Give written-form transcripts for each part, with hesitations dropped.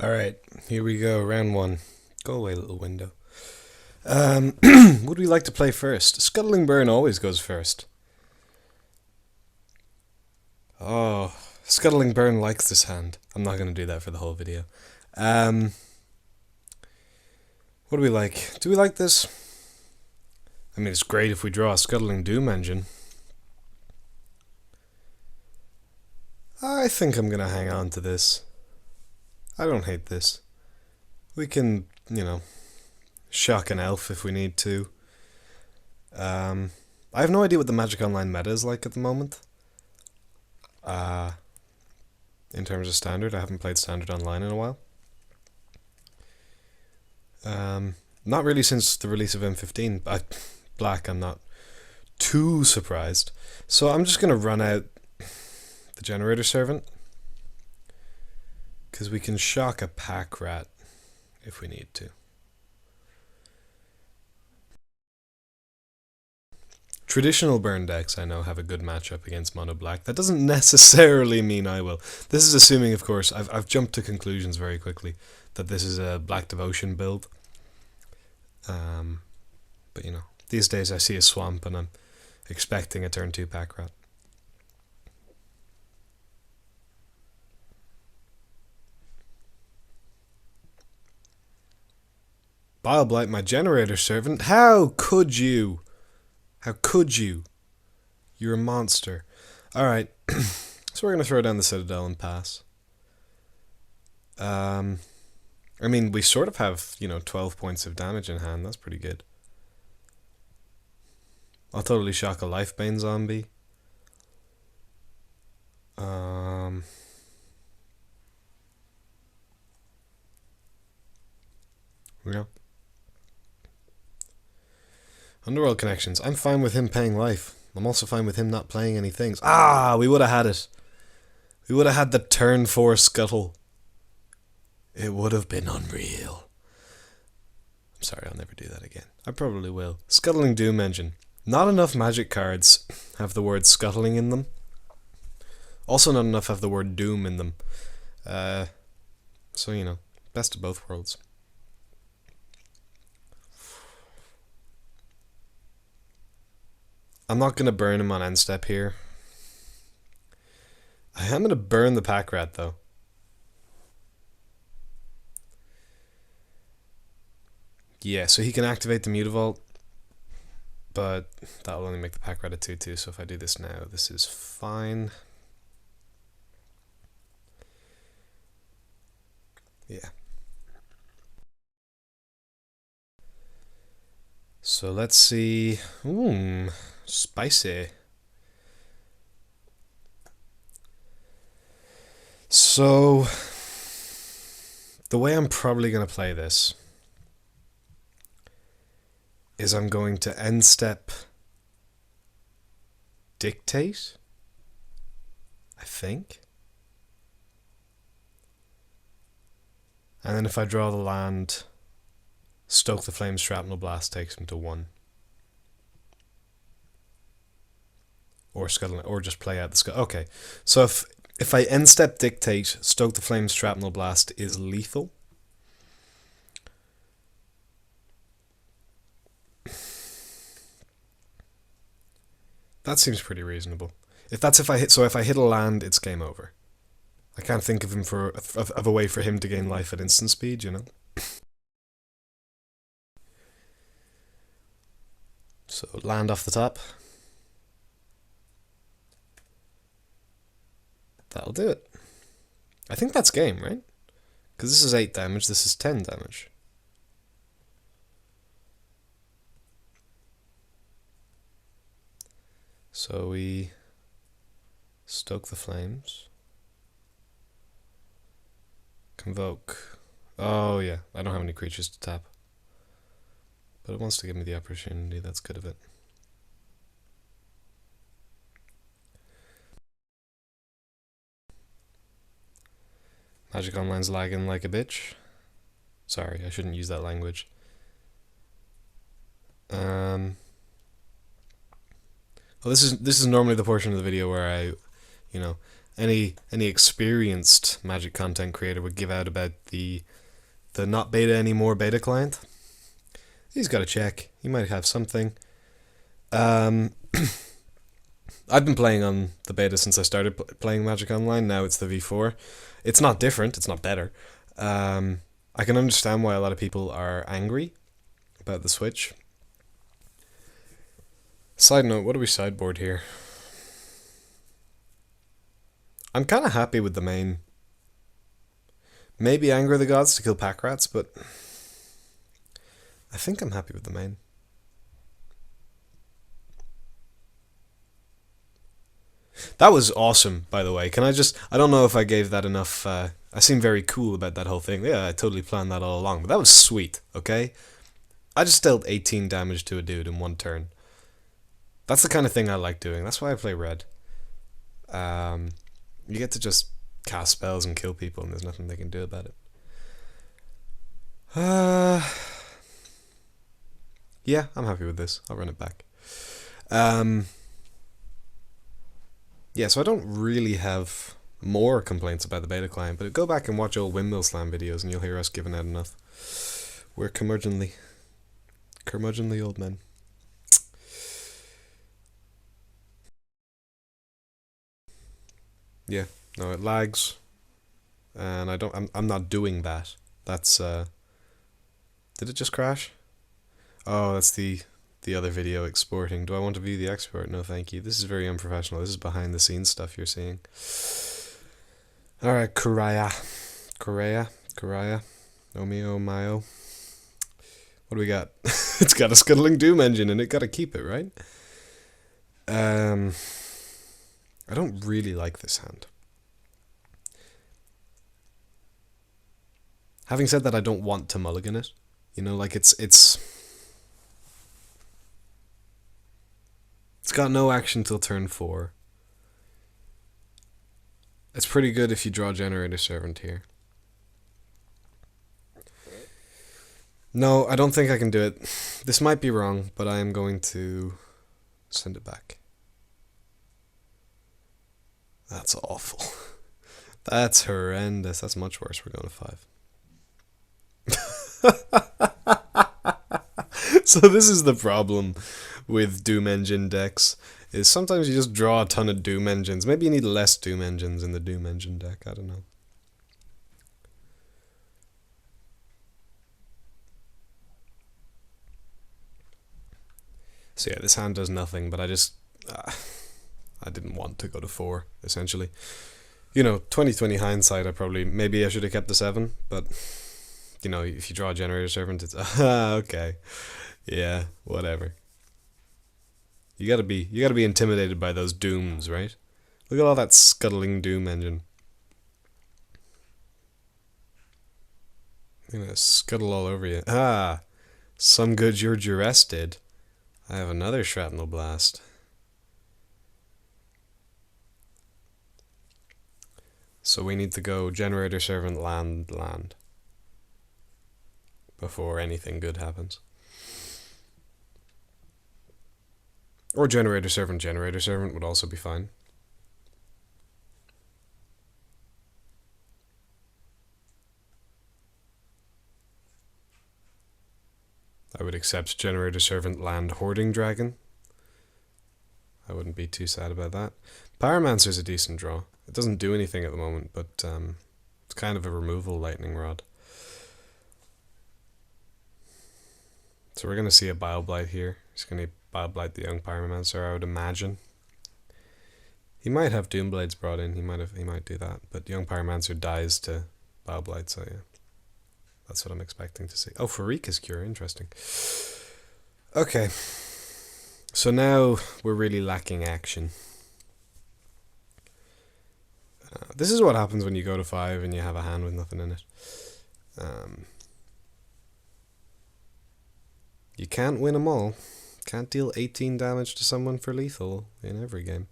Alright, here we go, round one. Go away, little window. Would we like to play first? Scuttling Burn always goes first. Oh, Scuttling Burn likes this hand. I'm not going to do that for the whole video. What do we like? Do we like this? I mean, it's great if we draw a Scuttling Doom engine. I think I'm going to hang on to this. I don't hate this. We can, shock an elf if we need to. I have no idea what the Magic Online meta is like at the moment. In terms of Standard, I haven't played Standard Online in a while. Not really since the release of M15. Black, I'm not too surprised. So I'm just going to run out the Generator Servant, because we can shock a pack rat if we need to. Traditional burn decks, I know, have a good matchup against mono black. That doesn't necessarily mean I will. This is assuming, of course, I've jumped to conclusions very quickly, that this is a Black Devotion build. But these days I see a swamp and I'm expecting a turn 2 pack rat. Bile Blight, my Generator Servant. How could you? How could you? You're a monster. Alright, so we're going to throw down the Citadel and pass. I mean, we sort of have, 12 points of damage in hand. That's pretty good. I'll totally shock a Lifebane zombie. Yeah. Underworld Connections. I'm fine with him paying life. I'm also fine with him not playing any things. Ah, we would have had it. We would have had the turn 4 scuttle. It would have been unreal. I'm sorry, I'll never do that again. I probably will. Scuttling Doom Engine. Not enough Magic cards have the word scuttling in them. Also not enough have the word doom in them. So, best of both worlds. I'm not going to burn him on end step here. I am going to burn the pack rat though. Yeah, so he can activate the Mutavault, but that will only make the pack rat a 2/2, so if I do this now, this is fine. Yeah. So let's see. Spicy. So the way I'm probably going to play this is I'm going to end step Dictate, I think. And then if I draw the land, Stoke the Flame Shrapnel Blast takes him to 1. Or Scuttle, or just play out the Scuttle. Okay, so if I end step Dictate, Stoke the Flame Shrapnel Blast is lethal. That seems pretty reasonable. If I hit a land, it's game over. I can't think of him of a way for him to gain life at instant speed, So land off the top. That'll do it. I think that's game, right? Because this is 8 damage, this is 10 damage. So we stoke the flames. Convoke. Oh yeah, I don't have any creatures to tap. But it wants to give me the opportunity, that's good of it. Magic Online's lagging like a bitch. Sorry, I shouldn't use that language. Well, this is normally the portion of the video where I, any experienced Magic content creator would give out about the not beta anymore beta client. He's got to check. He might have something. I've been playing on the beta since I started playing Magic Online. Now it's the V4. It's not different. It's not better. I can understand why a lot of people are angry about the Switch. Side note, what do we sideboard here? I'm kind of happy with the main. Maybe Anger of the Gods to kill pack rats, but I think I'm happy with the main. That was awesome, by the way. I don't know if I gave that enough, I seem very cool about that whole thing. Yeah, I totally planned that all along, but that was sweet, okay? I just dealt 18 damage to a dude in one turn. That's the kind of thing I like doing. That's why I play red. You get to just cast spells and kill people, and there's nothing they can do about it. Yeah, I'm happy with this. I'll run it back. Yeah, so I don't really have more complaints about the beta client, but go back and watch old Windmill Slam videos and you'll hear us giving out enough. We're curmudgeonly old men. Yeah, no, it lags, and I'm not doing that. That's did it just crash? Oh, that's the other video exporting. Do I want to view the export? No, thank you. This is very unprofessional. This is behind the scenes stuff you're seeing. All right, Kuraya, Omeo Mayo. What do we got? It's got a Scuttling Doom engine in it. Got to keep it, right? I don't really like this hand. Having said that, I don't want to mulligan it. You know, like it's got no action till turn 4. It's pretty good if you draw Generator Servant here. No, I don't think I can do it. This might be wrong, but I am going to send it back. That's awful. That's horrendous. That's much worse. We're going to 5. So this is the problem with Doom Engine decks, is sometimes you just draw a ton of Doom Engines. Maybe you need less Doom Engines in the Doom Engine deck. I don't know. So yeah, this hand does nothing, but I just... I didn't want to go to 4, essentially. You know, 2020 hindsight, maybe I should have kept the 7, but, you know, if you draw a Generator Servant, it's, okay. Yeah, whatever. You gotta be intimidated by those dooms, right? Look at all that scuttling Doom engine. I'm gonna scuttle all over you. Ah! Some good you're arrested. I have another Shrapnel Blast. So we need to go Generator Servant, land. Before anything good happens. Or Generator Servant would also be fine. I would accept Generator Servant, land, Hoarding Dragon. I wouldn't be too sad about that. Pyromancer's a decent draw. It doesn't do anything at the moment, but it's kind of a removal Lightning Rod. So we're going to see a Bile-Blight here. He's going to Bile-Blight the young Pyromancer, I would imagine. He might have Doomblades brought in. He might do that. But young Pyromancer dies to Bile-Blight, so yeah. That's what I'm expecting to see. Oh, Pharika's Cure, interesting. Okay. So now we're really lacking action. This is what happens when you go to 5 and you have a hand with nothing in it. You can't win them all. Can't deal 18 damage to someone for lethal in every game.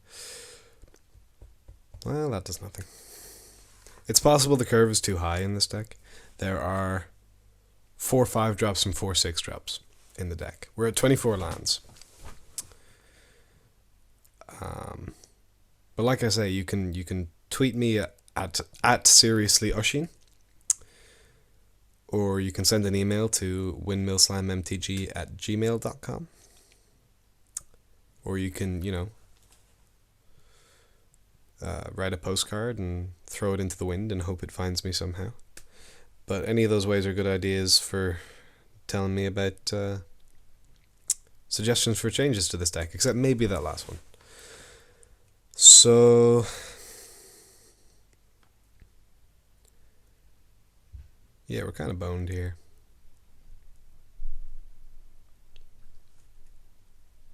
Well, that does nothing. It's possible the curve is too high in this deck. There are 4 5-drops and 4 6-drops in the deck. We're at 24 lands. But like I say, you can tweet me at seriously Oisin, or you can send an email to windmillslammtg@gmail.com, or you can, write a postcard and throw it into the wind and hope it finds me somehow. But any of those ways are good ideas for telling me about suggestions for changes to this deck, except maybe that last one. So yeah, we're kind of boned here.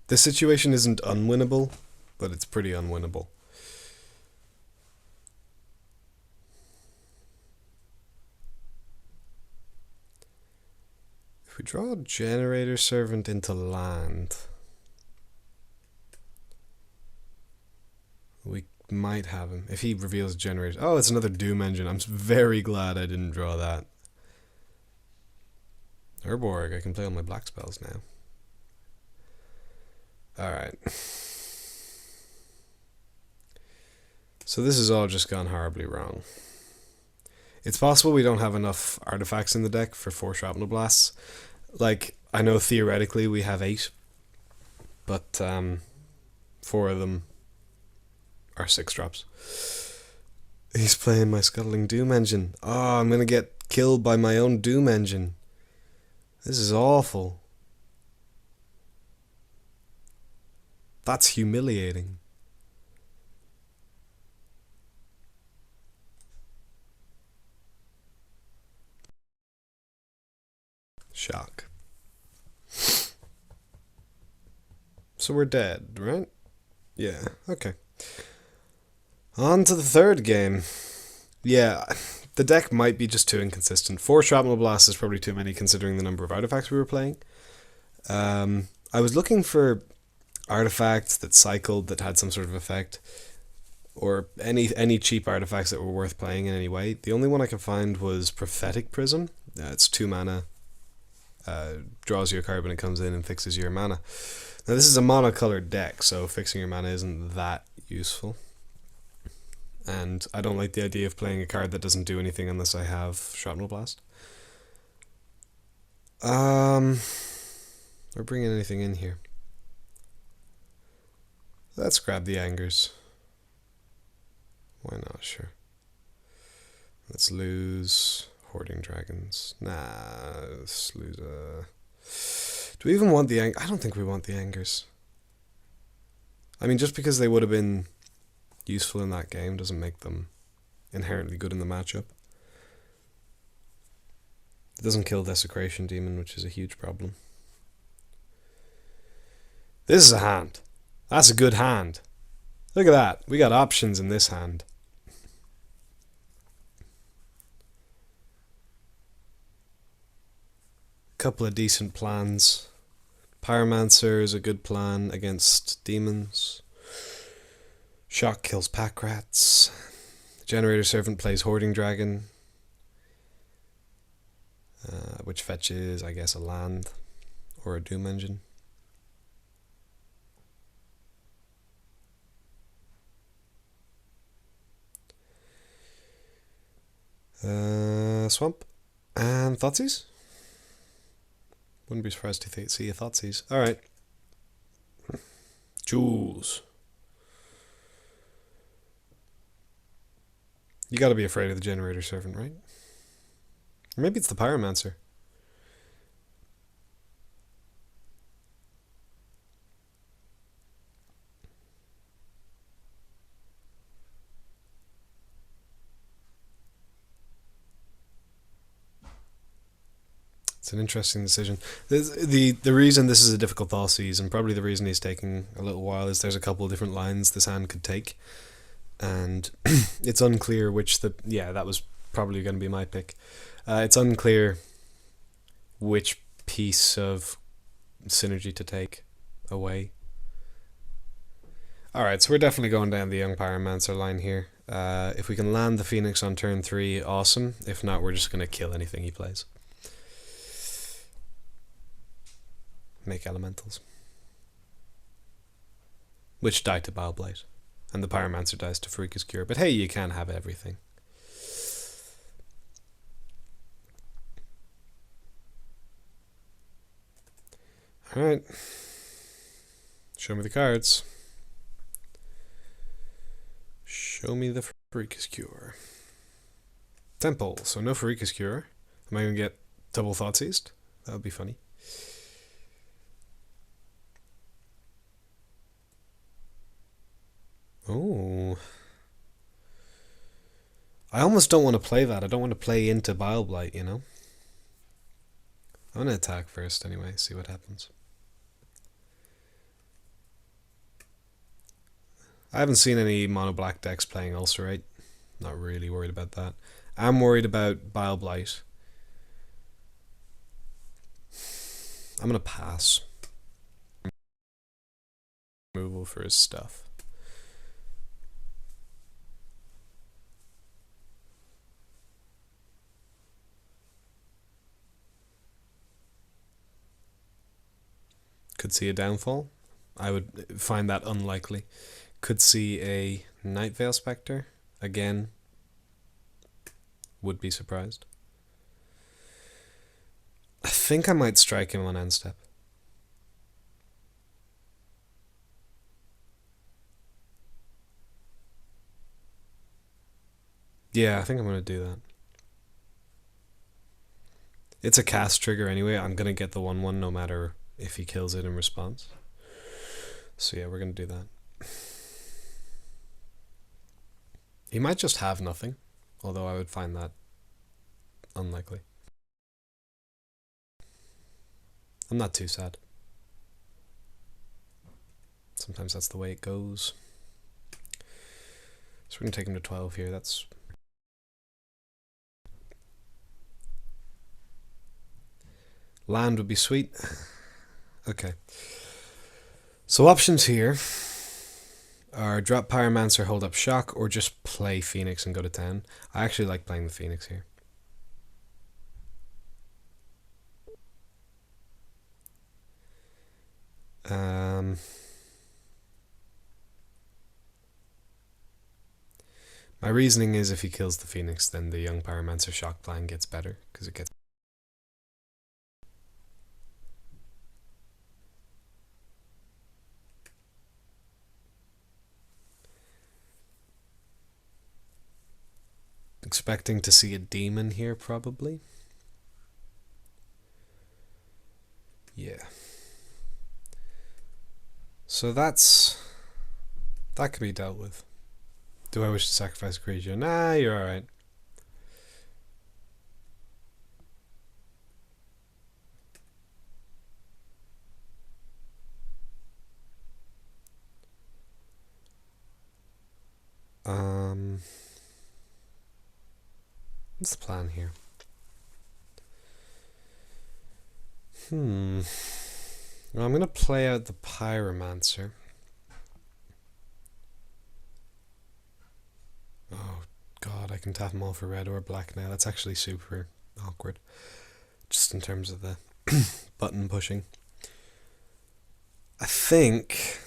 This situation isn't unwinnable, but it's pretty unwinnable. If we draw a Generator Servant into land, we might have him. If he reveals Generator... Oh, it's another Doom Engine. I'm very glad I didn't draw that. Urborg, I can play all my black spells now. Alright. So this has all just gone horribly wrong. It's possible we don't have enough artifacts in the deck for 4 Shrapnel Blasts. Like, I know theoretically we have 8, but 4 of them are 6 drops. He's playing my Scuttling Doom Engine. Oh, I'm gonna get killed by my own Doom Engine. This is awful. That's humiliating. Shock. So we're dead, right? Yeah, okay. On to the third game. Yeah, the deck might be just too inconsistent. 4 Shrapnel Blasts is probably too many considering the number of artifacts we were playing. I was looking for artifacts that cycled, that had some sort of effect, or any cheap artifacts that were worth playing in any way. The only one I could find was Prophetic Prism. It's 2 mana. Draws you a card when it comes in and fixes your mana. Now this is a monocolored deck, so fixing your mana isn't that useful. And I don't like the idea of playing a card that doesn't do anything unless I have Shrapnel Blast. We're bringing anything in here. Let's grab the Angers. Why not? Sure. Let's lose Hoarding Dragons. Nah, let's lose Do we even want the I don't think we want the Angers. I mean, just because they would have been useful in that game doesn't make them inherently good in the matchup. It doesn't kill Desecration Demon, which is a huge problem. This is a hand. That's a good hand. Look at that. We got options in this hand. Couple of decent plans. Pyromancer is a good plan against demons. Shock kills pack rats. Generator Servant plays Hoarding Dragon, which fetches, I guess, a land or a Doom Engine. Swamp and Thoughtseize. Wouldn't be surprised to see a Thoughtseize. Alright. Choose. You gotta be afraid of the Generator Servant, right? Or maybe it's the Pyromancer. It's an interesting decision. The reason this is a difficult Thoughtseize, and probably the reason he's taking a little while, is there's a couple of different lines this hand could take. And it's unclear which that was probably going to be my pick. It's unclear which piece of synergy to take away. Alright, so we're definitely going down the Young Pyromancer line here. If we can land the Phoenix on turn 3, awesome. If not, we're just going to kill anything he plays. Make elementals. Which die to Bile Blight. And the Pyromancer dies to Pharika's Cure. But hey, you can't have everything. Alright. Show me the cards. Show me the Pharika's Cure. Temple, so no Pharika's Cure. Am I going to get double Thoughtseized? That would be funny. Oh. I almost don't want to play that. I don't want to play into Bile Blight, you know? I'm going to attack first anyway, see what happens. I haven't seen any mono black decks playing Ulcerate. Not really worried about that. I'm worried about Bile Blight. I'm going to pass. Removal for his stuff. Could see a downfall. I would find that unlikely. Could see a Night Veil Spectre. Again, would be surprised. I think I might strike him on end step. Yeah, I think I'm going to do that. It's a cast trigger anyway. I'm going to get the 1/1 no matter if he kills it in response. So yeah, we're going to do that. He might just have nothing, although I would find that unlikely. I'm not too sad. Sometimes that's the way it goes. So we're going to take him to 12 here. That's... Land would be sweet. Okay. So options here are drop Pyromancer, hold up Shock, or just play Phoenix and go to 10. I actually like playing the Phoenix here. My reasoning is if he kills the Phoenix, then the young Pyromancer Shock plan gets better, because it gets... Expecting to see a demon here, probably. Yeah. So that can be dealt with. Do I wish to sacrifice a creature? Nah, you're alright. What's the plan here? Well, I'm going to play out the Pyromancer. Oh god, I can tap them all for red or black now. That's actually super awkward. Just in terms of the button pushing. I think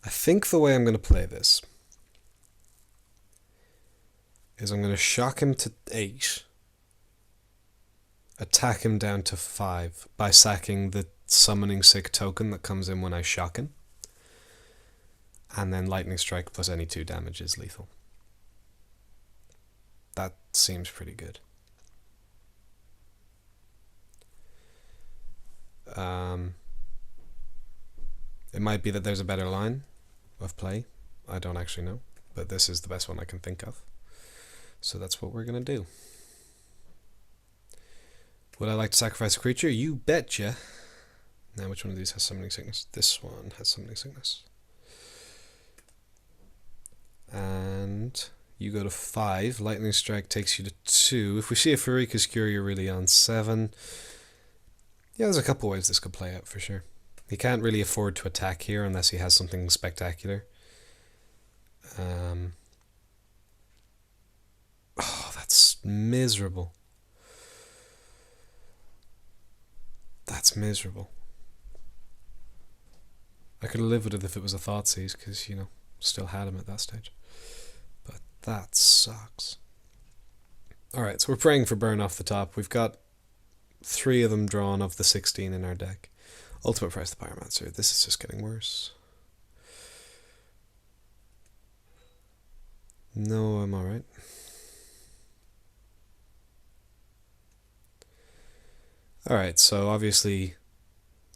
the way I'm going to play this is I'm going to shock him to 8, attack him down to 5 by sacking the Summoning Sick token that comes in when I shock him, and then Lightning Strike plus any 2 damage is lethal. That seems pretty good. It might be that there's a better line of play. I don't actually know, but this is the best one I can think of. So that's what we're going to do. Would I like to sacrifice a creature? You betcha. Now, which one of these has Summoning Sickness? This one has Summoning Sickness. And you go to 5. Lightning Strike takes you to 2. If we see a Pharika's Cure, you're really on 7. Yeah, there's a couple ways this could play out for sure. He can't really afford to attack here unless he has something spectacular. Oh, that's miserable. That's miserable. I could have lived with it if it was a Thoughtseize, because, you know, still had him at that stage. But that sucks. Alright, so we're praying for burn off the top. We've got 3 of them drawn of the 16 in our deck. Ultimate Price the Pyromancer. This is just getting worse. No, I'm alright. Alright, so obviously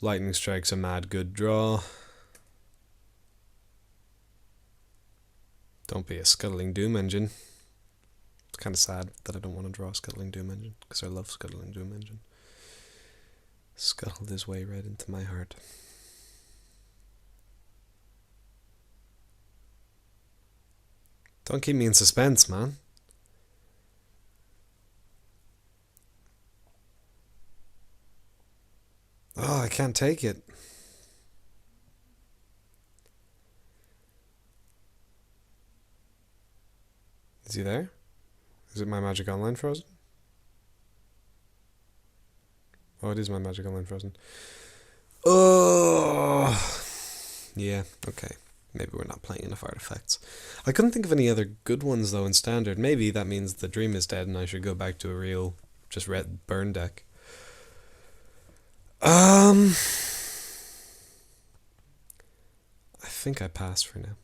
Lightning Strike's a mad good draw. Don't be a Scuttling Doom Engine. It's kind of sad that I don't want to draw a Scuttling Doom Engine, because I love Scuttling Doom Engine. Scuttled his way right into my heart. Don't keep me in suspense, man. Oh, I can't take it. Is he there? Is it my Magic Online frozen? Oh, it is my Magic Online frozen. Oh, yeah, okay. Maybe we're not playing enough artifacts. I couldn't think of any other good ones, though, in Standard. Maybe that means the Dream is dead and I should go back to a real, just red burn deck. I think I pass for now.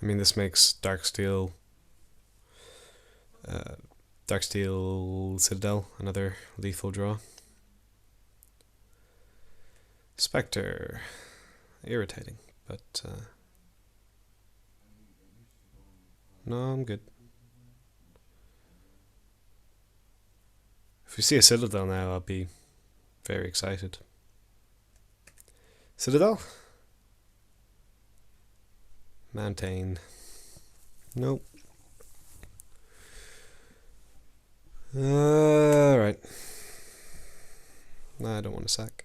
I mean, this makes Darksteel Citadel another lethal draw. Spectre, irritating, but no, I'm good. If we see a Citadel now, I'll be very excited. Citadel? Mountain. Nope. Alright. I don't want to sack.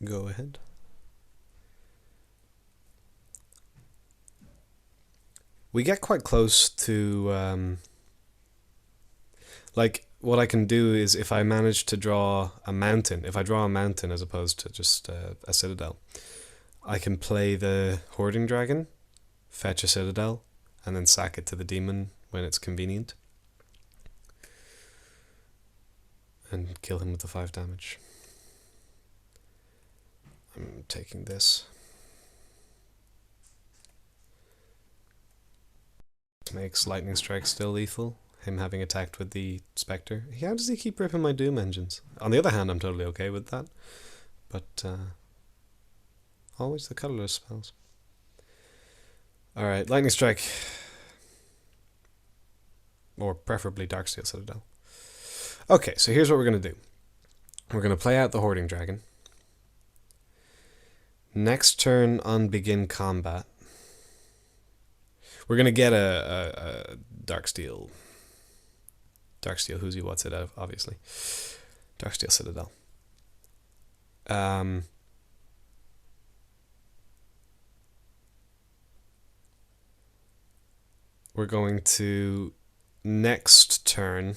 Go ahead. We get quite close to like, what I can do is, if I manage to draw a mountain, if I draw a mountain as opposed to just a Citadel, I can play the Hoarding Dragon, fetch a Citadel, and then sack it to the demon when it's convenient. And kill him with the 5 damage. I'm taking this. Makes Lightning Strike still lethal. Him having attacked with the Spectre. How does he keep ripping my Doom engines? On the other hand, I'm totally okay with that. But, always the colorless spells. Alright, Lightning Strike. Or preferably Darksteel Citadel. Okay, so here's what we're going to do. We're going to play out the Hoarding Dragon. Next turn on begin combat, we're going to get a Darksteel. Darksteel Who's He What's It, obviously. Darksteel Citadel. We're going to, next turn,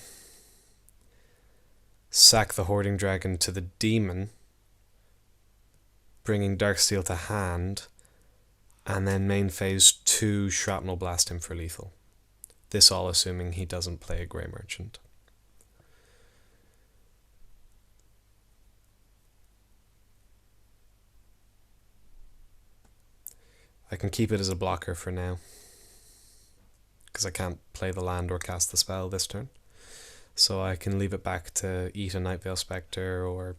sack the Hoarding Dragon to the demon, bringing Darksteel to hand, and then main phase 2 Shrapnel Blast him for lethal. This all assuming he doesn't play a Grey Merchant. I can keep it as a blocker for now, because I can't play the land or cast the spell this turn. So I can leave it back to eat a Nightveil Spectre or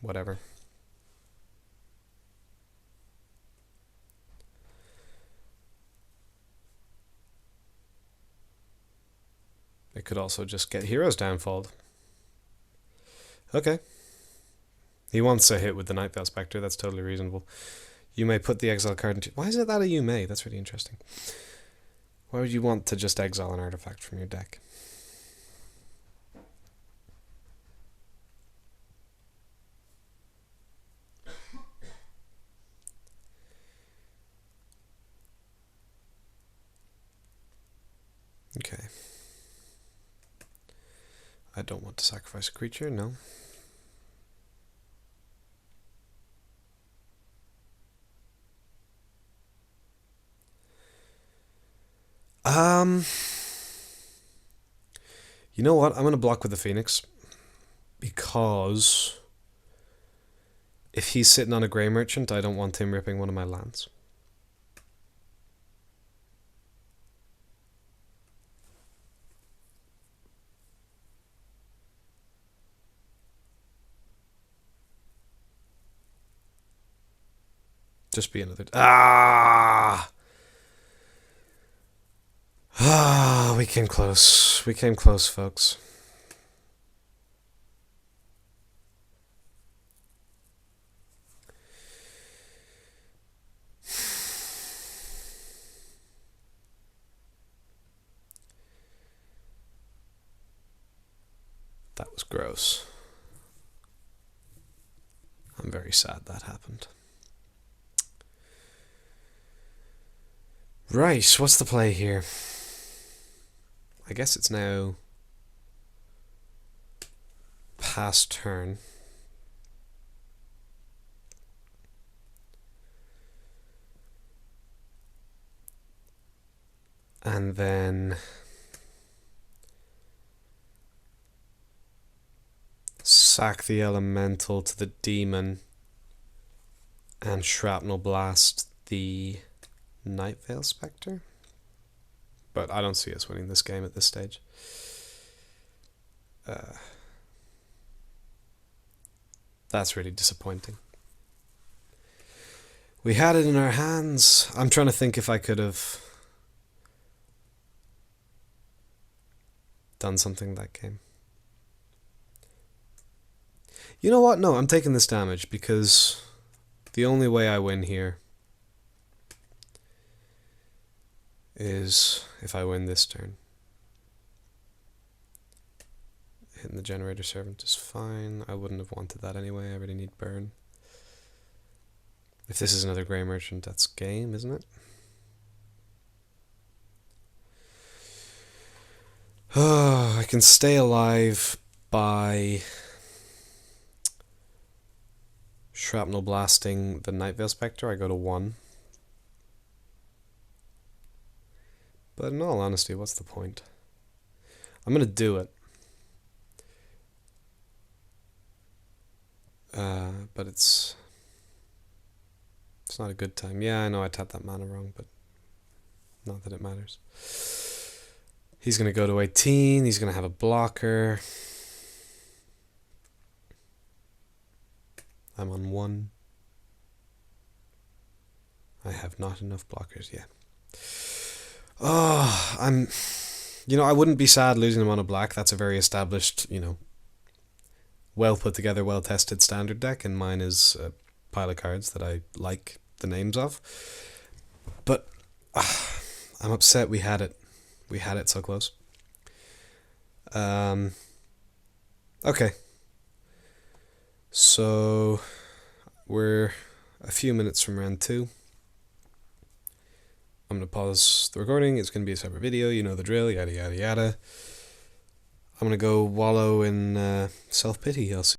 whatever. It could also just get Hero's Downfall. Okay. He wants a hit with the Nightveil Spectre, that's totally reasonable. You may put the exile card into... Why is it that a you may? That's really interesting. Why would you want to just exile an artifact from your deck? Okay. I don't want to sacrifice a creature, no. You know what? I'm going to block with the Phoenix. Because if he's sitting on a Grey Merchant, I don't want him ripping one of my lands. Just be another... Ah! Ah, we came close. We came close, folks. That was gross. I'm very sad that happened. Right, what's the play here? I guess it's now past turn. And then sack the elemental to the demon and shrapnel blast the Nightveil Spectre. But I don't see us winning this game at this stage. That's really disappointing. We had it in our hands. I'm trying to think if I could have done something that game. You know what? No, I'm taking this damage because the only way I win here is if I win this turn. Hitting the Generator Servant is fine. I wouldn't have wanted that anyway. I really need burn. If this is another Grey Merchant, that's game, isn't it? Oh, I can stay alive by shrapnel blasting the Nightveil Spectre. I go to 1. But in all honesty, what's the point? I'm going to do it. But it's not a good time. Yeah, I know I tapped that mana wrong, but not that it matters. He's going to go to 18. He's going to have a blocker. I'm on 1. I have not enough blockers yet. Oh, I wouldn't be sad losing him on a black. That's a very established, well put together, well tested standard deck, and mine is a pile of cards that I like the names of. But I'm upset we had it. We had it so close. Okay. So we're a few minutes from round 2. I'm going to pause the recording. It's going to be a separate video. You know the drill. Yada, yada, yada. I'm going to go wallow in self-pity. I'll see